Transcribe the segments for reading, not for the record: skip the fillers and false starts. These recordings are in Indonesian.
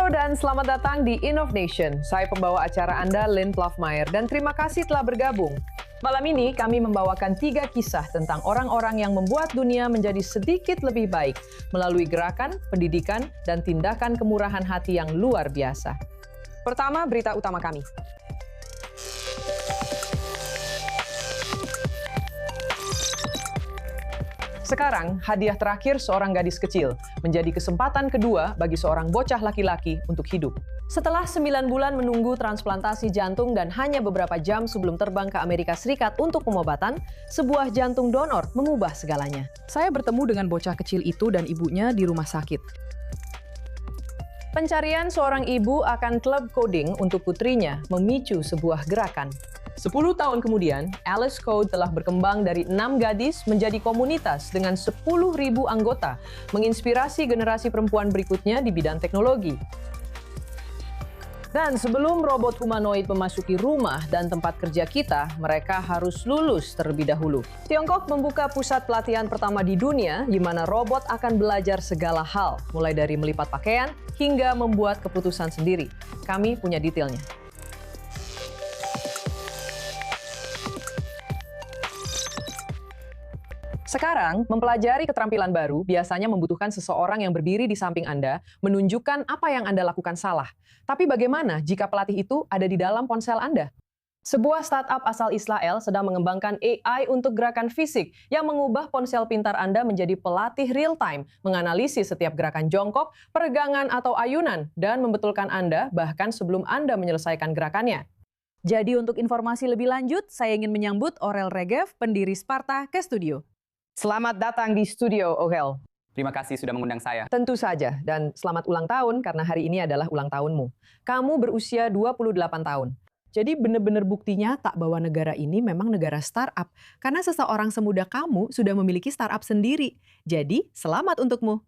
Halo dan selamat datang di Innovation. Saya pembawa acara Anda, Lynn Ploufmeyer, dan terima kasih telah bergabung. Malam ini kami membawakan 3 kisah tentang orang-orang yang membuat dunia menjadi sedikit lebih baik melalui gerakan, pendidikan, dan tindakan kemurahan hati yang luar biasa. Pertama, berita utama kami. Sekarang, hadiah terakhir seorang gadis kecil menjadi kesempatan kedua bagi seorang bocah laki-laki untuk hidup. Setelah 9 bulan menunggu transplantasi jantung dan hanya beberapa jam sebelum terbang ke Amerika Serikat untuk pengobatan, sebuah jantung donor mengubah segalanya. Saya bertemu dengan bocah kecil itu dan ibunya di rumah sakit. Pencarian seorang ibu akan klub coding untuk putrinya memicu sebuah gerakan. 10 tahun kemudian, Alice Code telah berkembang dari 6 gadis menjadi komunitas dengan 10.000 anggota, menginspirasi generasi perempuan berikutnya di bidang teknologi. Dan sebelum robot humanoid memasuki rumah dan tempat kerja kita, mereka harus lulus terlebih dahulu. Tiongkok membuka pusat pelatihan pertama di dunia, di mana robot akan belajar segala hal, mulai dari melipat pakaian hingga membuat keputusan sendiri. Kami punya detailnya. Sekarang, mempelajari keterampilan baru biasanya membutuhkan seseorang yang berdiri di samping Anda, menunjukkan apa yang Anda lakukan salah. Tapi bagaimana jika pelatih itu ada di dalam ponsel Anda? Sebuah startup asal Israel sedang mengembangkan AI untuk gerakan fisik yang mengubah ponsel pintar Anda menjadi pelatih real-time, menganalisis setiap gerakan jongkok, peregangan atau ayunan, dan membetulkan Anda bahkan sebelum Anda menyelesaikan gerakannya. Jadi untuk informasi lebih lanjut, saya ingin menyambut Aurel Regev, pendiri Sparta, ke studio. Selamat datang di studio, Aurel. Terima kasih sudah mengundang saya. Tentu saja, dan selamat ulang tahun karena hari ini adalah ulang tahunmu. Kamu berusia 28 tahun. Jadi benar-benar bukti nyata bahwa negara ini memang negara startup. Karena seseorang semuda kamu sudah memiliki startup sendiri. Jadi, selamat untukmu.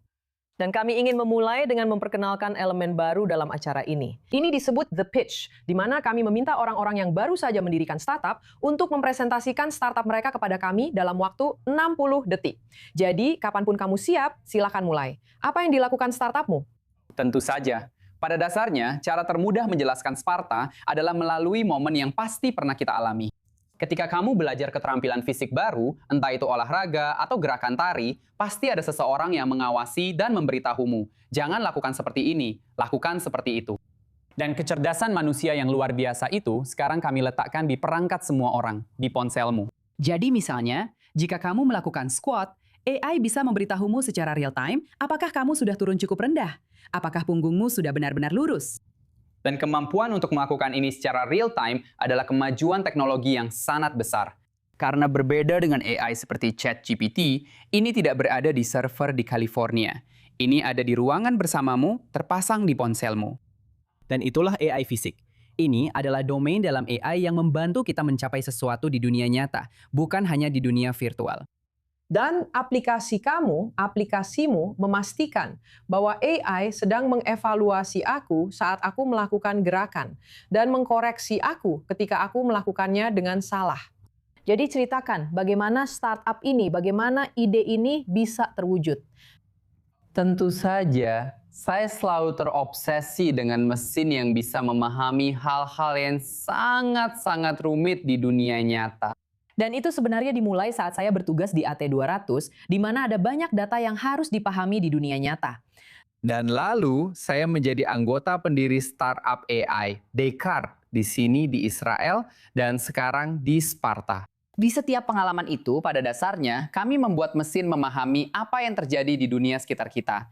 Dan kami ingin memulai dengan memperkenalkan elemen baru dalam acara ini. Ini disebut The Pitch, di mana kami meminta orang-orang yang baru saja mendirikan startup untuk mempresentasikan startup mereka kepada kami dalam waktu 60 detik. Jadi, kapanpun kamu siap, silakan mulai. Apa yang dilakukan startupmu? Tentu saja. Pada dasarnya, cara termudah menjelaskan Sparta adalah melalui momen yang pasti pernah kita alami. Ketika kamu belajar keterampilan fisik baru, entah itu olahraga atau gerakan tari, pasti ada seseorang yang mengawasi dan memberitahumu, jangan lakukan seperti ini, lakukan seperti itu. Dan kecerdasan manusia yang luar biasa itu sekarang kami letakkan di perangkat semua orang, di ponselmu. Jadi misalnya, jika kamu melakukan squat, AI bisa memberitahumu secara real time apakah kamu sudah turun cukup rendah, apakah punggungmu sudah benar-benar lurus. Dan kemampuan untuk melakukan ini secara real time adalah kemajuan teknologi yang sangat besar. Karena berbeda dengan AI seperti ChatGPT, ini tidak berada di server di California. Ini ada di ruangan bersamamu, terpasang di ponselmu. Dan itulah AI fisik. Ini adalah domain dalam AI yang membantu kita mencapai sesuatu di dunia nyata, bukan hanya di dunia virtual. Dan aplikasimu memastikan bahwa AI sedang mengevaluasi aku saat aku melakukan gerakan dan mengkoreksi aku ketika aku melakukannya dengan salah. Jadi ceritakan bagaimana startup ini, bagaimana ide ini bisa terwujud. Tentu saja, saya selalu terobsesi dengan mesin yang bisa memahami hal-hal yang sangat-sangat rumit di dunia nyata. Dan itu sebenarnya dimulai saat saya bertugas di AT200, di mana ada banyak data yang harus dipahami di dunia nyata. Dan lalu, saya menjadi anggota pendiri startup AI, Descartes, di sini di Israel, dan sekarang di Sparta. Di setiap pengalaman itu, pada dasarnya, kami membuat mesin memahami apa yang terjadi di dunia sekitar kita.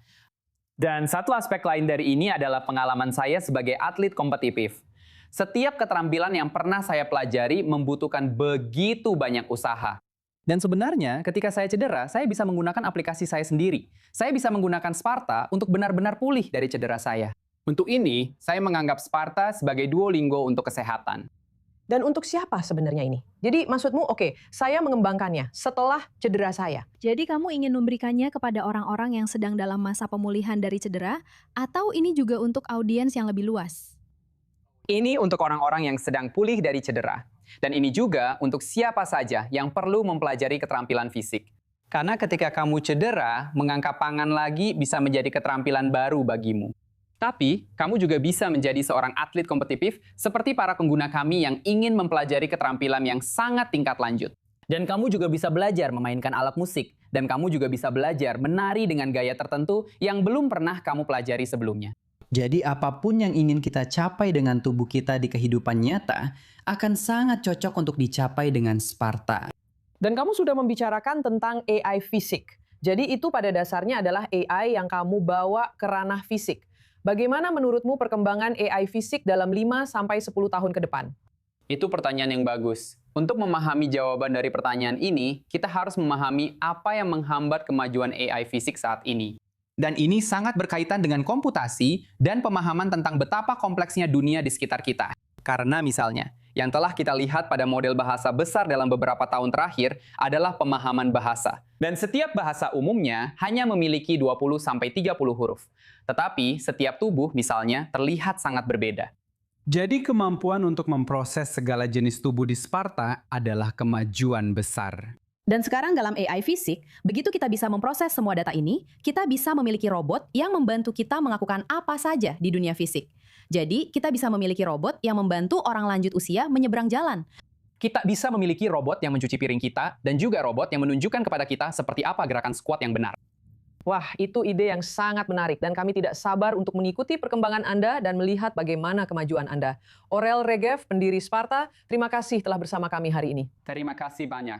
Dan satu aspek lain dari ini adalah pengalaman saya sebagai atlet kompetitif. Setiap keterampilan yang pernah saya pelajari membutuhkan begitu banyak usaha. Dan sebenarnya ketika saya cedera, saya bisa menggunakan aplikasi saya sendiri. Saya bisa menggunakan Sparta untuk benar-benar pulih dari cedera saya. Untuk ini, saya menganggap Sparta sebagai Duolingo untuk kesehatan. Dan untuk siapa sebenarnya ini? Jadi maksudmu, oke, saya mengembangkannya setelah cedera saya. Jadi kamu ingin memberikannya kepada orang-orang yang sedang dalam masa pemulihan dari cedera, atau ini juga untuk audiens yang lebih luas? Ini untuk orang-orang yang sedang pulih dari cedera. Dan ini juga untuk siapa saja yang perlu mempelajari keterampilan fisik. Karena ketika kamu cedera, mengangkat tangan lagi bisa menjadi keterampilan baru bagimu. Tapi, kamu juga bisa menjadi seorang atlet kompetitif seperti para pengguna kami yang ingin mempelajari keterampilan yang sangat tingkat lanjut. Dan kamu juga bisa belajar memainkan alat musik, dan kamu juga bisa belajar menari dengan gaya tertentu yang belum pernah kamu pelajari sebelumnya. Jadi apapun yang ingin kita capai dengan tubuh kita di kehidupan nyata akan sangat cocok untuk dicapai dengan Sparta. Dan kamu sudah membicarakan tentang AI fisik. Jadi itu pada dasarnya adalah AI yang kamu bawa ke ranah fisik. Bagaimana menurutmu perkembangan AI fisik dalam 5-10 tahun ke depan? Itu pertanyaan yang bagus. Untuk memahami jawaban dari pertanyaan ini, kita harus memahami apa yang menghambat kemajuan AI fisik saat ini. Dan ini sangat berkaitan dengan komputasi dan pemahaman tentang betapa kompleksnya dunia di sekitar kita. Karena misalnya, yang telah kita lihat pada model bahasa besar dalam beberapa tahun terakhir adalah pemahaman bahasa. Dan setiap bahasa umumnya hanya memiliki 20-30 huruf. Tetapi setiap tubuh misalnya terlihat sangat berbeda. Jadi kemampuan untuk memproses segala jenis tubuh di Sparta adalah kemajuan besar. Dan sekarang dalam AI fisik, begitu kita bisa memproses semua data ini, kita bisa memiliki robot yang membantu kita melakukan apa saja di dunia fisik. Jadi, kita bisa memiliki robot yang membantu orang lanjut usia menyeberang jalan. Kita bisa memiliki robot yang mencuci piring kita dan juga robot yang menunjukkan kepada kita seperti apa gerakan squat yang benar. Wah, itu ide yang sangat menarik dan kami tidak sabar untuk mengikuti perkembangan Anda dan melihat bagaimana kemajuan Anda. Aurel Regev, pendiri Sparta, terima kasih telah bersama kami hari ini. Terima kasih banyak.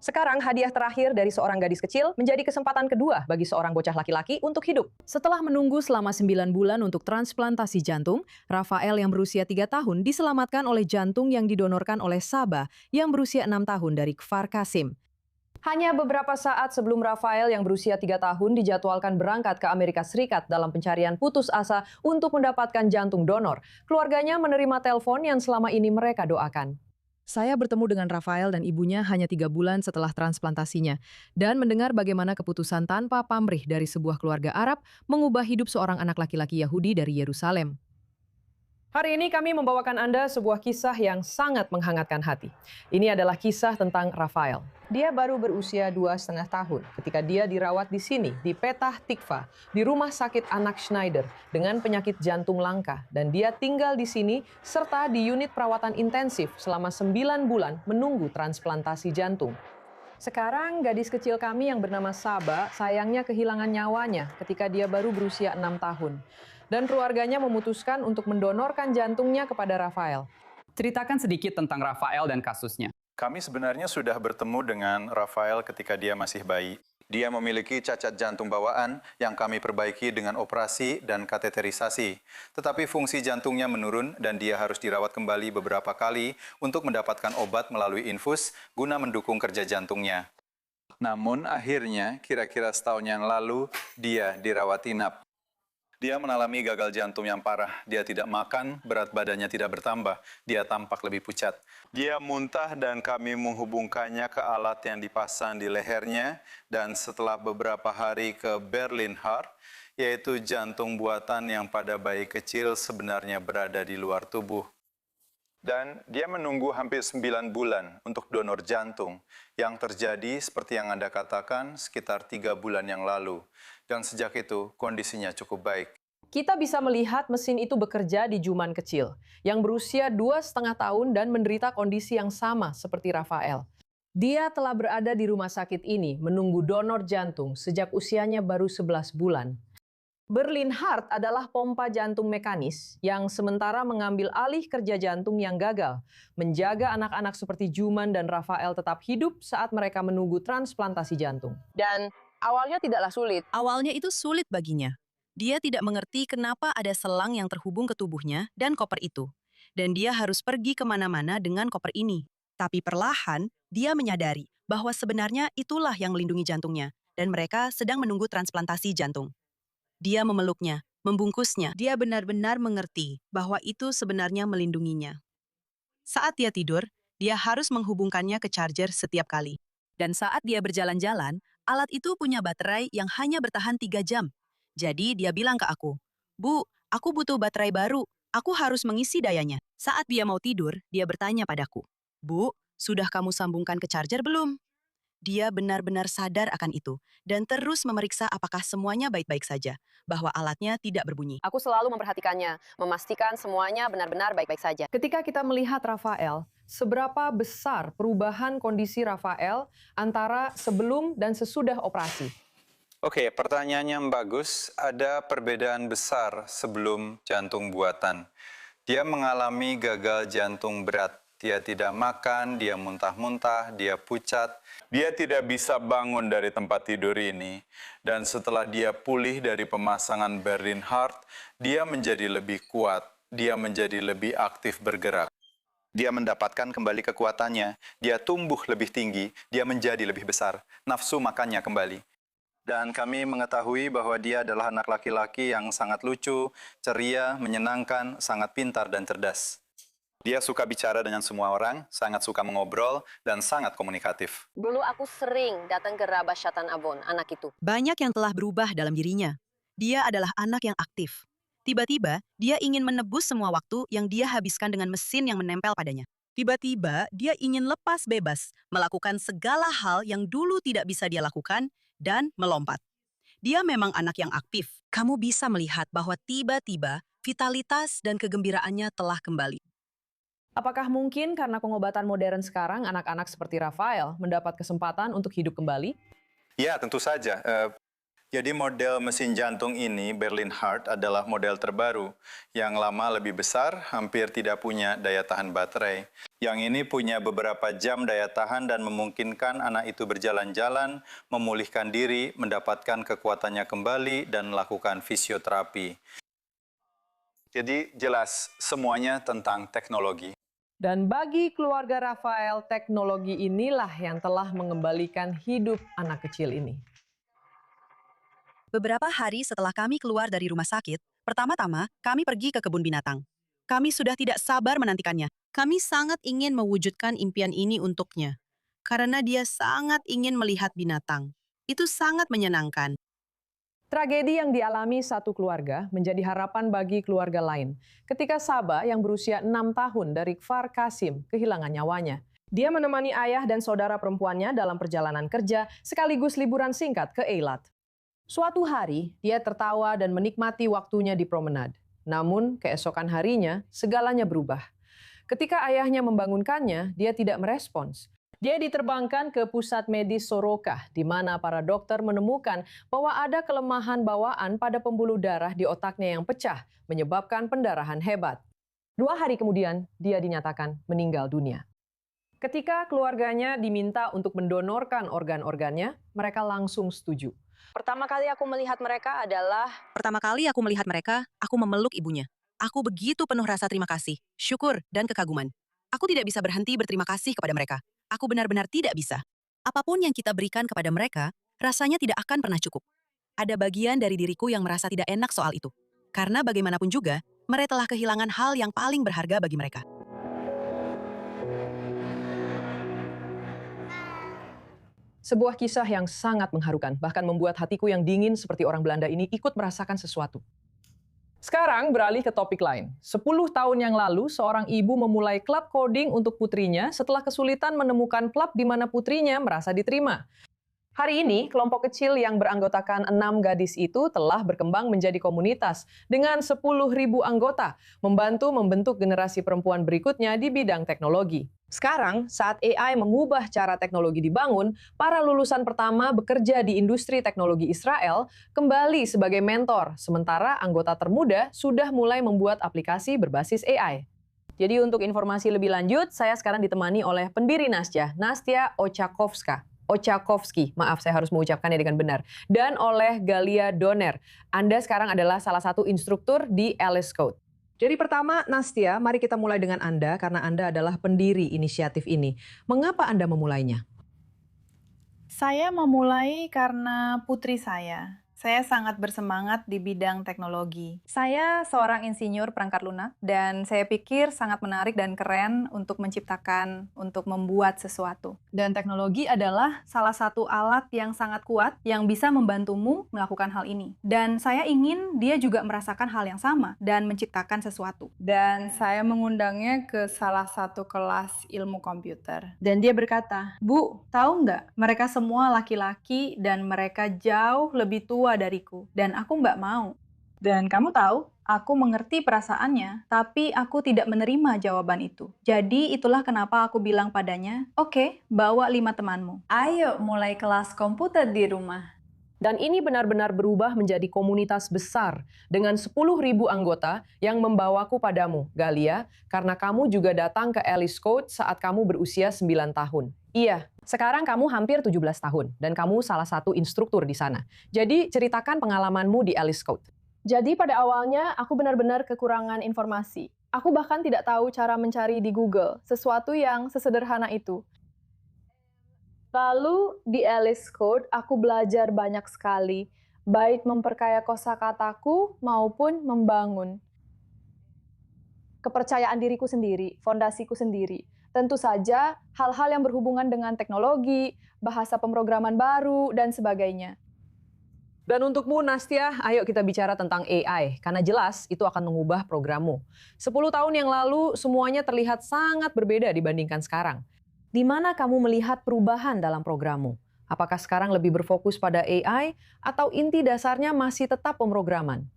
Sekarang hadiah terakhir dari seorang gadis kecil menjadi kesempatan kedua bagi seorang bocah laki-laki untuk hidup. Setelah menunggu selama 9 bulan untuk transplantasi jantung, Rafael yang berusia 3 tahun diselamatkan oleh jantung yang didonorkan oleh Saba yang berusia 6 tahun dari Kfar Qasim. Hanya beberapa saat sebelum Rafael yang berusia 3 tahun dijadwalkan berangkat ke Amerika Serikat dalam pencarian putus asa untuk mendapatkan jantung donor, keluarganya menerima telepon yang selama ini mereka doakan. Saya bertemu dengan Rafael dan ibunya hanya 3 bulan setelah transplantasinya dan mendengar bagaimana keputusan tanpa pamrih dari sebuah keluarga Arab mengubah hidup seorang anak laki-laki Yahudi dari Yerusalem. Hari ini kami membawakan Anda sebuah kisah yang sangat menghangatkan hati. Ini adalah kisah tentang Rafael. Dia baru berusia 2,5 tahun ketika dia dirawat di sini, di Petah Tikva, di rumah sakit anak Schneider dengan penyakit jantung langka. Dan dia tinggal di sini serta di unit perawatan intensif selama 9 bulan menunggu transplantasi jantung. Sekarang gadis kecil kami yang bernama Saba sayangnya kehilangan nyawanya ketika dia baru berusia 6 tahun. Dan keluarganya memutuskan untuk mendonorkan jantungnya kepada Rafael. Ceritakan sedikit tentang Rafael dan kasusnya. Kami sebenarnya sudah bertemu dengan Rafael ketika dia masih bayi. Dia memiliki cacat jantung bawaan yang kami perbaiki dengan operasi dan kateterisasi. Tetapi fungsi jantungnya menurun dan dia harus dirawat kembali beberapa kali untuk mendapatkan obat melalui infus guna mendukung kerja jantungnya. Namun akhirnya kira-kira setahun yang lalu dia dirawat inap. Dia mengalami gagal jantung yang parah. Dia tidak makan, berat badannya tidak bertambah. Dia tampak lebih pucat. Dia muntah dan kami menghubungkannya ke alat yang dipasang di lehernya. Dan setelah beberapa hari ke Berlin Heart, yaitu jantung buatan yang pada bayi kecil sebenarnya berada di luar tubuh. Dan dia menunggu hampir 9 bulan untuk donor jantung. Yang terjadi seperti yang Anda katakan sekitar 3 bulan yang lalu. Dan sejak itu kondisinya cukup baik. Kita bisa melihat mesin itu bekerja di Juman kecil, yang berusia 2,5 tahun dan menderita kondisi yang sama seperti Rafael. Dia telah berada di rumah sakit ini menunggu donor jantung sejak usianya baru 11 bulan. Berlin Heart adalah pompa jantung mekanis yang sementara mengambil alih kerja jantung yang gagal, menjaga anak-anak seperti Juman dan Rafael tetap hidup saat mereka menunggu transplantasi jantung. Dan awalnya tidaklah sulit. Awalnya itu sulit baginya. Dia tidak mengerti kenapa ada selang yang terhubung ke tubuhnya dan koper itu. Dan dia harus pergi kemana-mana dengan koper ini. Tapi perlahan, dia menyadari bahwa sebenarnya itulah yang melindungi jantungnya. Dan mereka sedang menunggu transplantasi jantung. Dia memeluknya, membungkusnya. Dia benar-benar mengerti bahwa itu sebenarnya melindunginya. Saat dia tidur, dia harus menghubungkannya ke charger setiap kali. Dan saat dia berjalan-jalan, alat itu punya baterai yang hanya bertahan 3 jam. Jadi dia bilang ke aku, "Bu, aku butuh baterai baru. Aku harus mengisi dayanya." Saat dia mau tidur, dia bertanya padaku, "Bu, sudah kamu sambungkan ke charger belum?" Dia benar-benar sadar akan itu dan terus memeriksa apakah semuanya baik-baik saja, bahwa alatnya tidak berbunyi. Aku selalu memperhatikannya, memastikan semuanya benar-benar baik-baik saja. Ketika kita melihat Rafael, seberapa besar perubahan kondisi Rafael antara sebelum dan sesudah operasi? Oke, pertanyaannya yang bagus. Ada perbedaan besar sebelum jantung buatan. Dia mengalami gagal jantung berat. Dia tidak makan, dia muntah-muntah, dia pucat. Dia tidak bisa bangun dari tempat tidur ini. Dan setelah dia pulih dari pemasangan Berlin Heart, dia menjadi lebih kuat. Dia menjadi lebih aktif bergerak. Dia mendapatkan kembali kekuatannya. Dia tumbuh lebih tinggi. Dia menjadi lebih besar. Nafsu makannya kembali. Dan kami mengetahui bahwa dia adalah anak laki-laki yang sangat lucu, ceria, menyenangkan, sangat pintar dan cerdas. Dia suka bicara dengan semua orang, sangat suka mengobrol, dan sangat komunikatif. Dulu aku sering datang ke Rabah Shatan Avon, anak itu. Banyak yang telah berubah dalam dirinya. Dia adalah anak yang aktif. Tiba-tiba, dia ingin menebus semua waktu yang dia habiskan dengan mesin yang menempel padanya. Tiba-tiba, dia ingin lepas bebas, melakukan segala hal yang dulu tidak bisa dia lakukan, dan melompat. Dia memang anak yang aktif. Kamu bisa melihat bahwa tiba-tiba vitalitas dan kegembiraannya telah kembali. Apakah mungkin karena pengobatan modern sekarang anak-anak seperti Rafael mendapat kesempatan untuk hidup kembali? Ya, tentu saja. Jadi model mesin jantung ini, Berlin Heart, adalah model terbaru. Yang lama lebih besar, hampir tidak punya daya tahan baterai. Yang ini punya beberapa jam daya tahan dan memungkinkan anak itu berjalan-jalan, memulihkan diri, mendapatkan kekuatannya kembali, dan melakukan fisioterapi. Jadi jelas semuanya tentang teknologi. Dan bagi keluarga Rafael, teknologi inilah yang telah mengembalikan hidup anak kecil ini. Beberapa hari setelah kami keluar dari rumah sakit, pertama-tama kami pergi ke kebun binatang. Kami sudah tidak sabar menantikannya. Kami sangat ingin mewujudkan impian ini untuknya. Karena dia sangat ingin melihat binatang. Itu sangat menyenangkan. Tragedi yang dialami satu keluarga menjadi harapan bagi keluarga lain. Ketika Saba yang berusia 6 tahun dari Kfar Qasim kehilangan nyawanya. Dia menemani ayah dan saudara perempuannya dalam perjalanan kerja sekaligus liburan singkat ke Eilat. Suatu hari, dia tertawa dan menikmati waktunya di promenade. Namun, keesokan harinya, segalanya berubah. Ketika ayahnya membangunkannya, dia tidak merespons. Dia diterbangkan ke pusat medis Soroka, di mana para dokter menemukan bahwa ada kelemahan bawaan pada pembuluh darah di otaknya yang pecah, menyebabkan pendarahan hebat. 2 hari kemudian, dia dinyatakan meninggal dunia. Ketika keluarganya diminta untuk mendonorkan organ-organnya, mereka langsung setuju. Pertama kali aku melihat mereka, aku memeluk ibunya. Aku begitu penuh rasa terima kasih, syukur, dan kekaguman. Aku tidak bisa berhenti berterima kasih kepada mereka. Aku benar-benar tidak bisa. Apapun yang kita berikan kepada mereka, rasanya tidak akan pernah cukup. Ada bagian dari diriku yang merasa tidak enak soal itu. Karena bagaimanapun juga, mereka telah kehilangan hal yang paling berharga bagi mereka. Sebuah kisah yang sangat mengharukan, bahkan membuat hatiku yang dingin seperti orang Belanda ini ikut merasakan sesuatu. Sekarang beralih ke topik lain. 10 tahun yang lalu, seorang ibu memulai klub coding untuk putrinya setelah kesulitan menemukan klub di mana putrinya merasa diterima. Hari ini, kelompok kecil yang beranggotakan 6 gadis itu telah berkembang menjadi komunitas dengan 10.000 anggota, membantu membentuk generasi perempuan berikutnya di bidang teknologi. Sekarang, saat AI mengubah cara teknologi dibangun, para lulusan pertama bekerja di industri teknologi Israel kembali sebagai mentor, sementara anggota termuda sudah mulai membuat aplikasi berbasis AI. Jadi untuk informasi lebih lanjut, saya sekarang ditemani oleh pendiri Nastya, Nastya Ochakovsky, maaf saya harus mengucapkannya dengan benar, dan oleh Galia Doner. Anda sekarang adalah salah satu instruktur di Alice Code. Jadi pertama, Nastya, mari kita mulai dengan Anda karena Anda adalah pendiri inisiatif ini. Mengapa Anda memulainya? Saya memulai karena putri saya Saya sangat bersemangat di bidang teknologi. Saya seorang insinyur perangkat lunak dan saya pikir sangat menarik dan keren untuk menciptakan, untuk membuat sesuatu. Dan teknologi adalah salah satu alat yang sangat kuat yang bisa membantumu melakukan hal ini. Dan saya ingin dia juga merasakan hal yang sama dan menciptakan sesuatu. Dan saya mengundangnya ke salah satu kelas ilmu komputer. Dan dia berkata, "Bu, tahu nggak, mereka semua laki-laki dan mereka jauh lebih tua dariku, dan aku nggak mau. Dan kamu tahu, aku mengerti perasaannya, tapi aku tidak menerima jawaban itu. Jadi itulah kenapa aku bilang padanya, oke, bawa 5 temanmu. Ayo mulai kelas komputer di rumah." Dan ini benar-benar berubah menjadi komunitas besar dengan 10.000 anggota yang membawaku padamu, Galia, karena kamu juga datang ke Alice Code saat kamu berusia 9 tahun. Iya, sekarang kamu hampir 17 tahun dan kamu salah satu instruktur di sana. Jadi ceritakan pengalamanmu di Alice Code. Jadi pada awalnya aku benar-benar kekurangan informasi. Aku bahkan tidak tahu cara mencari di Google, sesuatu yang sesederhana itu. Lalu di Alice Code aku belajar banyak sekali, baik memperkaya kosakataku maupun membangun kepercayaan diriku sendiri, fondasiku sendiri. Tentu saja hal-hal yang berhubungan dengan teknologi, bahasa pemrograman baru, dan sebagainya. Dan untukmu, Nastia, ayo kita bicara tentang AI, karena jelas itu akan mengubah programmu. 10 tahun yang lalu, semuanya terlihat sangat berbeda dibandingkan sekarang. Di mana kamu melihat perubahan dalam programmu? Apakah sekarang lebih berfokus pada AI, atau inti dasarnya masih tetap pemrograman?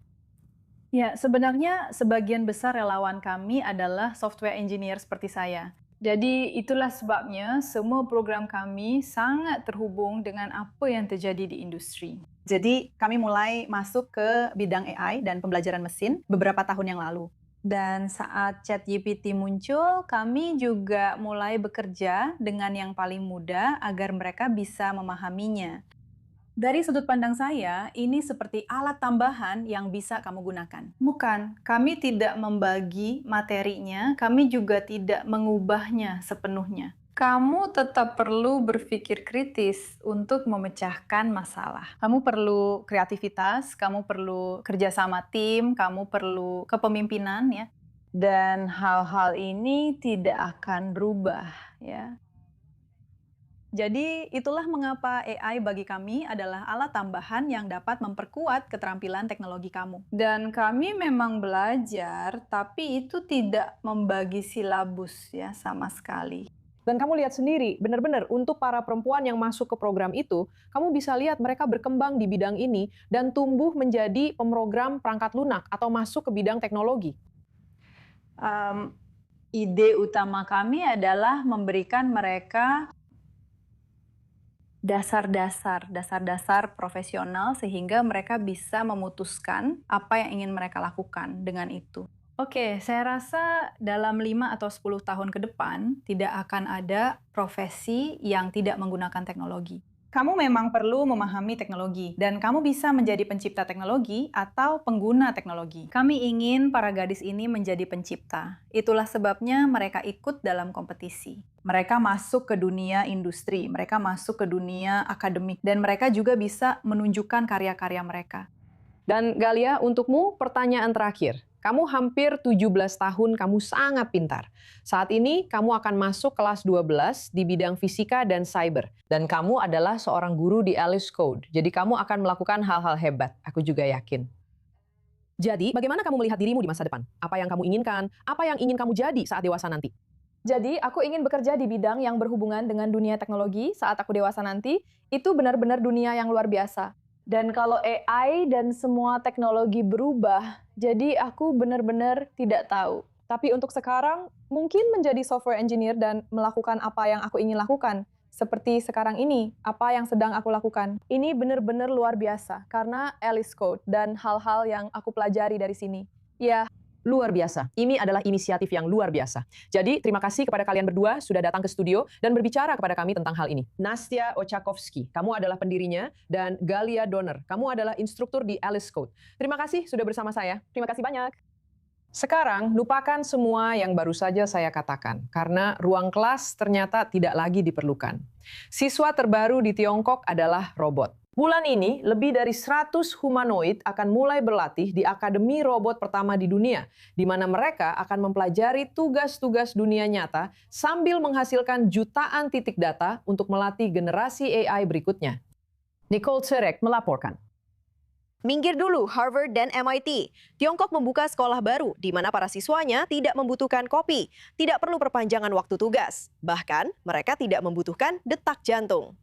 Ya, sebenarnya sebagian besar relawan kami adalah software engineer seperti saya. Jadi itulah sebabnya semua program kami sangat terhubung dengan apa yang terjadi di industri. Jadi kami mulai masuk ke bidang AI dan pembelajaran mesin beberapa tahun yang lalu. Dan saat ChatGPT muncul, kami juga mulai bekerja dengan yang paling muda agar mereka bisa memahaminya. Dari sudut pandang saya, ini seperti alat tambahan yang bisa kamu gunakan. Bukan, kami tidak membagi materinya, kami juga tidak mengubahnya sepenuhnya. Kamu tetap perlu berpikir kritis untuk memecahkan masalah. Kamu perlu kreativitas, kamu perlu kerjasama tim, kamu perlu kepemimpinan, ya. Dan hal-hal ini tidak akan berubah, ya. Jadi itulah mengapa AI bagi kami adalah alat tambahan yang dapat memperkuat keterampilan teknologi kamu. Dan kami memang belajar, tapi itu tidak membagi silabus ya sama sekali. Dan kamu lihat sendiri, benar-benar untuk para perempuan yang masuk ke program itu, kamu bisa lihat mereka berkembang di bidang ini dan tumbuh menjadi pemrogram perangkat lunak atau masuk ke bidang teknologi. Ide utama kami adalah memberikan mereka dasar-dasar profesional sehingga mereka bisa memutuskan apa yang ingin mereka lakukan dengan itu. Oke, saya rasa dalam 5 atau 10 tahun ke depan tidak akan ada profesi yang tidak menggunakan teknologi. Kamu memang perlu memahami teknologi, dan kamu bisa menjadi pencipta teknologi atau pengguna teknologi. Kami ingin para gadis ini menjadi pencipta. Itulah sebabnya mereka ikut dalam kompetisi. Mereka masuk ke dunia industri, mereka masuk ke dunia akademik, dan mereka juga bisa menunjukkan karya-karya mereka. Dan Galia, untukmu pertanyaan terakhir. Kamu hampir 17 tahun, kamu sangat pintar. Saat ini kamu akan masuk kelas 12 di bidang fisika dan cyber. Dan kamu adalah seorang guru di Alice Code. Jadi kamu akan melakukan hal-hal hebat, aku juga yakin. Jadi, bagaimana kamu melihat dirimu di masa depan? Apa yang kamu inginkan? Apa yang ingin kamu jadi saat dewasa nanti? Jadi, aku ingin bekerja di bidang yang berhubungan dengan dunia teknologi saat aku dewasa nanti. Itu benar-benar dunia yang luar biasa. Dan kalau AI dan semua teknologi berubah, jadi aku benar-benar tidak tahu. Tapi untuk sekarang, mungkin menjadi software engineer dan melakukan apa yang aku ingin lakukan. Seperti sekarang ini, apa yang sedang aku lakukan. Ini benar-benar luar biasa, karena Alice Code dan hal-hal yang aku pelajari dari sini. Ya, luar biasa. Ini adalah inisiatif yang luar biasa. Jadi, terima kasih kepada kalian berdua sudah datang ke studio dan berbicara kepada kami tentang hal ini. Nastia Ochakovsky, kamu adalah pendirinya, dan Galia Donner, kamu adalah instruktur di Alice Code. Terima kasih sudah bersama saya. Terima kasih banyak. Sekarang, lupakan semua yang baru saja saya katakan, karena ruang kelas ternyata tidak lagi diperlukan. Siswa terbaru di Tiongkok adalah robot. Bulan ini, lebih dari 100 humanoid akan mulai berlatih di Akademi Robot pertama di dunia, di mana mereka akan mempelajari tugas-tugas dunia nyata sambil menghasilkan jutaan titik data untuk melatih generasi AI berikutnya. Nicole Cerek melaporkan. Minggir dulu Harvard dan MIT. Tiongkok membuka sekolah baru di mana para siswanya tidak membutuhkan kopi, tidak perlu perpanjangan waktu tugas. Bahkan, mereka tidak membutuhkan detak jantung.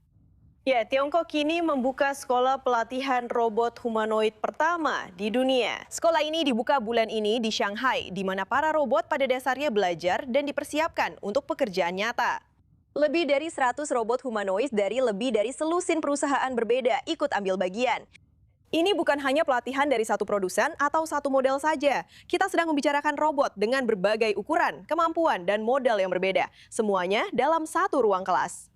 Ya, Tiongkok kini membuka sekolah pelatihan robot humanoid pertama di dunia. Sekolah ini dibuka bulan ini di Shanghai, di mana para robot pada dasarnya belajar dan dipersiapkan untuk pekerjaan nyata. Lebih dari 100 robot humanoid dari lebih dari selusin perusahaan berbeda ikut ambil bagian. Ini bukan hanya pelatihan dari satu produsen atau satu model saja. Kita sedang membicarakan robot dengan berbagai ukuran, kemampuan, dan model yang berbeda. Semuanya dalam satu ruang kelas.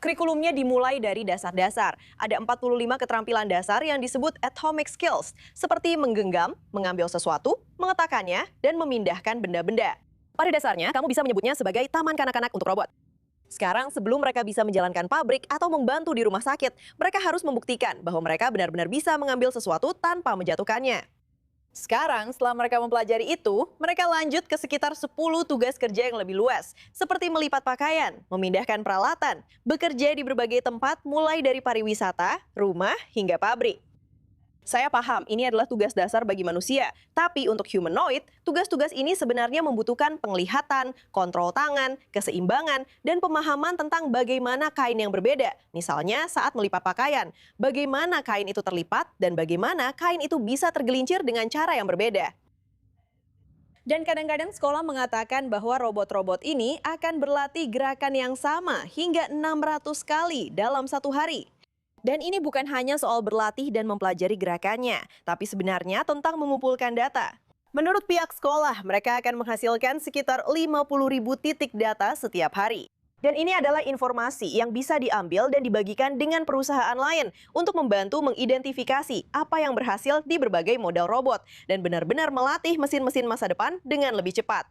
Kurikulumnya dimulai dari dasar-dasar. Ada 45 keterampilan dasar yang disebut atomic skills, seperti menggenggam, mengambil sesuatu, meletakkannya, dan memindahkan benda-benda. Pada dasarnya, kamu bisa menyebutnya sebagai taman kanak-kanak untuk robot. Sekarang, sebelum mereka bisa menjalankan pabrik atau membantu di rumah sakit, mereka harus membuktikan bahwa mereka benar-benar bisa mengambil sesuatu tanpa menjatuhkannya. Sekarang, setelah mereka mempelajari itu, mereka lanjut ke sekitar 10 tugas kerja yang lebih luas, seperti melipat pakaian, memindahkan peralatan, bekerja di berbagai tempat mulai dari pariwisata, rumah, hingga pabrik. Saya paham, ini adalah tugas dasar bagi manusia, tapi untuk humanoid, tugas-tugas ini sebenarnya membutuhkan penglihatan, kontrol tangan, keseimbangan, dan pemahaman tentang bagaimana kain yang berbeda. Misalnya saat melipat pakaian, bagaimana kain itu terlipat, dan bagaimana kain itu bisa tergelincir dengan cara yang berbeda. Dan kadang-kadang sekolah mengatakan bahwa robot-robot ini akan berlatih gerakan yang sama hingga 600 kali dalam satu hari. Dan ini bukan hanya soal berlatih dan mempelajari gerakannya, tapi sebenarnya tentang mengumpulkan data. Menurut pihak sekolah, mereka akan menghasilkan sekitar 50.000 titik data setiap hari. Dan ini adalah informasi yang bisa diambil dan dibagikan dengan perusahaan lain untuk membantu mengidentifikasi apa yang berhasil di berbagai model robot dan benar-benar melatih mesin-mesin masa depan dengan lebih cepat.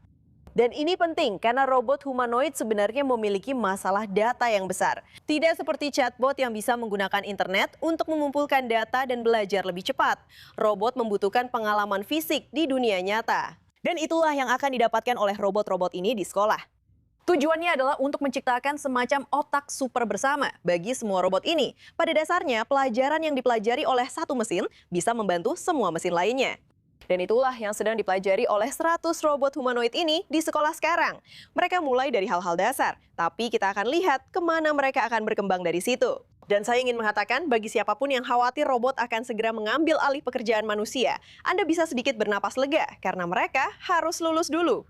Dan ini penting karena robot humanoid sebenarnya memiliki masalah data yang besar. Tidak seperti chatbot yang bisa menggunakan internet untuk mengumpulkan data dan belajar lebih cepat. Robot membutuhkan pengalaman fisik di dunia nyata. Dan itulah yang akan didapatkan oleh robot-robot ini di sekolah. Tujuannya adalah untuk menciptakan semacam otak super bersama bagi semua robot ini. Pada dasarnya, pelajaran yang dipelajari oleh satu mesin bisa membantu semua mesin lainnya. Dan itulah yang sedang dipelajari oleh 100 robot humanoid ini di sekolah sekarang. Mereka mulai dari hal-hal dasar, tapi kita akan lihat kemana mereka akan berkembang dari situ. Dan saya ingin mengatakan, bagi siapapun yang khawatir robot akan segera mengambil alih pekerjaan manusia, Anda bisa sedikit bernapas lega karena mereka harus lulus dulu.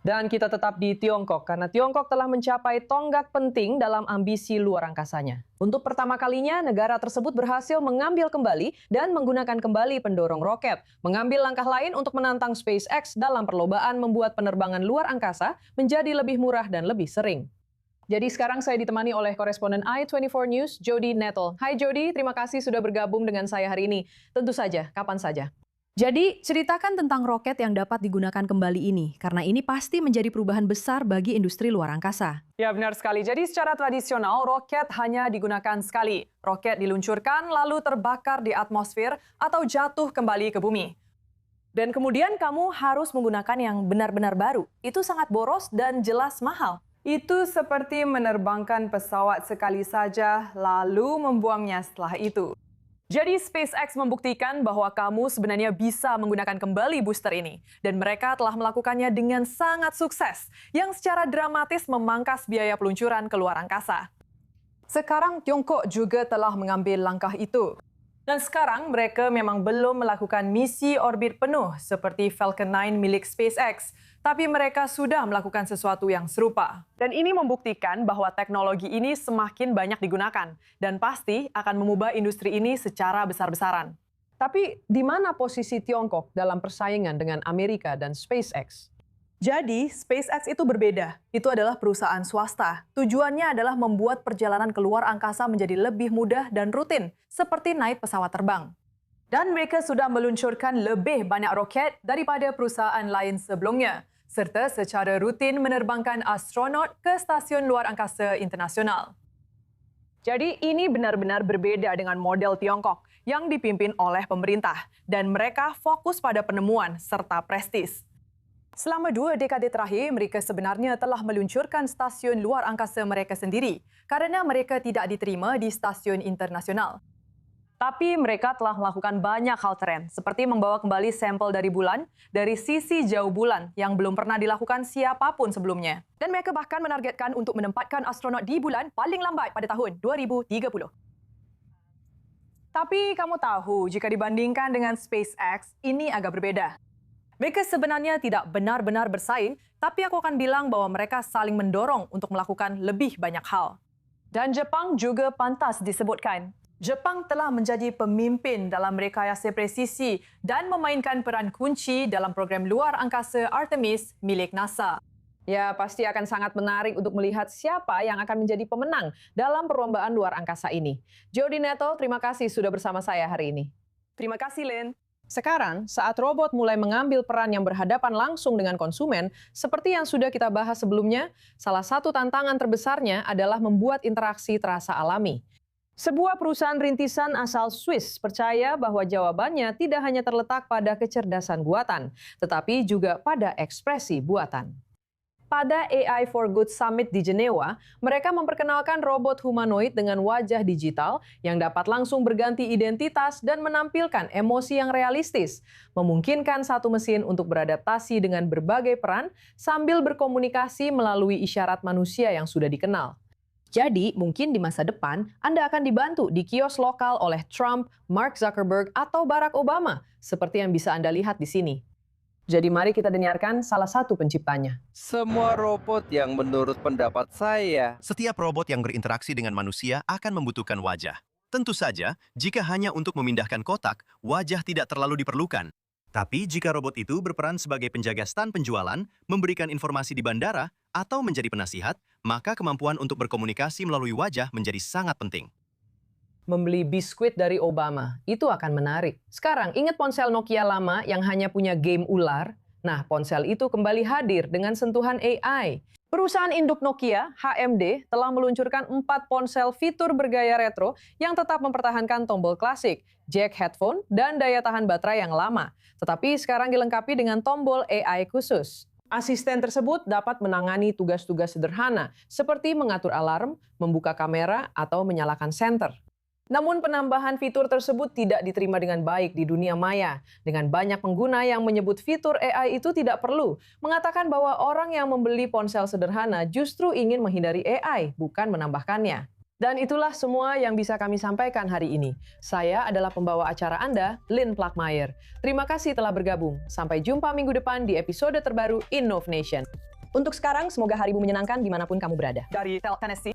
Dan kita tetap di Tiongkok, karena Tiongkok telah mencapai tonggak penting dalam ambisi luar angkasanya. Untuk pertama kalinya, negara tersebut berhasil mengambil kembali dan menggunakan kembali pendorong roket, mengambil langkah lain untuk menantang SpaceX dalam perlombaan membuat penerbangan luar angkasa menjadi lebih murah dan lebih sering. Jadi sekarang saya ditemani oleh koresponden i24 News, Jody Nettle. Hai Jody, terima kasih sudah bergabung dengan saya hari ini. Tentu saja, kapan saja. Jadi, ceritakan tentang roket yang dapat digunakan kembali ini, karena ini pasti menjadi perubahan besar bagi industri luar angkasa. Ya, benar sekali. Jadi secara tradisional, roket hanya digunakan sekali. Roket diluncurkan, lalu terbakar di atmosfer atau jatuh kembali ke bumi. Dan kemudian kamu harus menggunakan yang benar-benar baru. Itu sangat boros dan jelas mahal. Itu seperti menerbangkan pesawat sekali saja, lalu membuangnya setelah itu. Jadi SpaceX membuktikan bahwa kamu sebenarnya bisa menggunakan kembali booster ini. Dan mereka telah melakukannya dengan sangat sukses, yang secara dramatis memangkas biaya peluncuran ke luar angkasa. Sekarang Tiongkok juga telah mengambil langkah itu. Dan sekarang mereka memang belum melakukan misi orbit penuh seperti Falcon 9 milik SpaceX, tapi mereka sudah melakukan sesuatu yang serupa. Dan ini membuktikan bahwa teknologi ini semakin banyak digunakan dan pasti akan mengubah industri ini secara besar-besaran. Tapi di mana posisi Tiongkok dalam persaingan dengan Amerika dan SpaceX? Jadi, SpaceX itu berbeda. Itu adalah perusahaan swasta. Tujuannya adalah membuat perjalanan ke luar angkasa menjadi lebih mudah dan rutin, seperti naik pesawat terbang. Dan mereka sudah meluncurkan lebih banyak roket daripada perusahaan lain sebelumnya, serta secara rutin menerbangkan astronot ke stasiun luar angkasa internasional. Jadi ini benar-benar berbeda dengan model Tiongkok yang dipimpin oleh pemerintah dan mereka fokus pada penemuan serta prestis. Selama 2 dekade terakhir, mereka sebenarnya telah meluncurkan stasiun luar angkasa mereka sendiri kerana mereka tidak diterima di stasiun internasional. Tapi mereka telah melakukan banyak hal keren, seperti membawa kembali sampel dari bulan dari sisi jauh bulan yang belum pernah dilakukan siapapun sebelumnya. Dan mereka bahkan menargetkan untuk menempatkan astronot di bulan paling lambat pada tahun 2030. Tapi kamu tahu, jika dibandingkan dengan SpaceX, ini agak berbeda. Mereka sebenarnya tidak benar-benar bersaing, tapi aku akan bilang bahwa mereka saling mendorong untuk melakukan lebih banyak hal. Dan Jepang juga pantas disebutkan. Jepang telah menjadi pemimpin dalam rekayasa presisi dan memainkan peran kunci dalam program luar angkasa Artemis milik NASA. Ya, pasti akan sangat menarik untuk melihat siapa yang akan menjadi pemenang dalam perlombaan luar angkasa ini. Jody Nettle, terima kasih sudah bersama saya hari ini. Terima kasih, Lynn. Sekarang, saat robot mulai mengambil peran yang berhadapan langsung dengan konsumen, seperti yang sudah kita bahas sebelumnya, salah satu tantangan terbesarnya adalah membuat interaksi terasa alami. Sebuah perusahaan rintisan asal Swiss percaya bahwa jawabannya tidak hanya terletak pada kecerdasan buatan, tetapi juga pada ekspresi buatan. Pada AI for Good Summit di Jenewa, mereka memperkenalkan robot humanoid dengan wajah digital yang dapat langsung berganti identitas dan menampilkan emosi yang realistis, memungkinkan satu mesin untuk beradaptasi dengan berbagai peran sambil berkomunikasi melalui isyarat manusia yang sudah dikenal. Jadi, mungkin di masa depan, Anda akan dibantu di kios lokal oleh Trump, Mark Zuckerberg, atau Barack Obama, seperti yang bisa Anda lihat di sini. Jadi mari kita dengarkan salah satu penciptanya. Semua robot yang menurut pendapat saya. Setiap robot yang berinteraksi dengan manusia akan membutuhkan wajah. Tentu saja, jika hanya untuk memindahkan kotak, wajah tidak terlalu diperlukan. Tapi jika robot itu berperan sebagai penjaga stan penjualan, memberikan informasi di bandara, atau menjadi penasihat, maka kemampuan untuk berkomunikasi melalui wajah menjadi sangat penting. Membeli biskuit dari Obama, itu akan menarik. Sekarang, ingat ponsel Nokia lama yang hanya punya game ular? Nah, ponsel itu kembali hadir dengan sentuhan AI. Perusahaan induk Nokia, HMD, telah meluncurkan 4 ponsel fitur bergaya retro yang tetap mempertahankan tombol klasik, jack headphone, dan daya tahan baterai yang lama. Tetapi sekarang dilengkapi dengan tombol AI khusus. Asisten tersebut dapat menangani tugas-tugas sederhana, seperti mengatur alarm, membuka kamera, atau menyalakan senter. Namun penambahan fitur tersebut tidak diterima dengan baik di dunia maya. Dengan banyak pengguna yang menyebut fitur AI itu tidak perlu, mengatakan bahwa orang yang membeli ponsel sederhana justru ingin menghindari AI, bukan menambahkannya. Dan itulah semua yang bisa kami sampaikan hari ini. Saya adalah pembawa acara Anda, Lynn Plackmeyer. Terima kasih telah bergabung. Sampai jumpa minggu depan di episode terbaru Innov Nation. Untuk sekarang, semoga harimu menyenangkan dimanapun kamu berada. Dari Tennessee.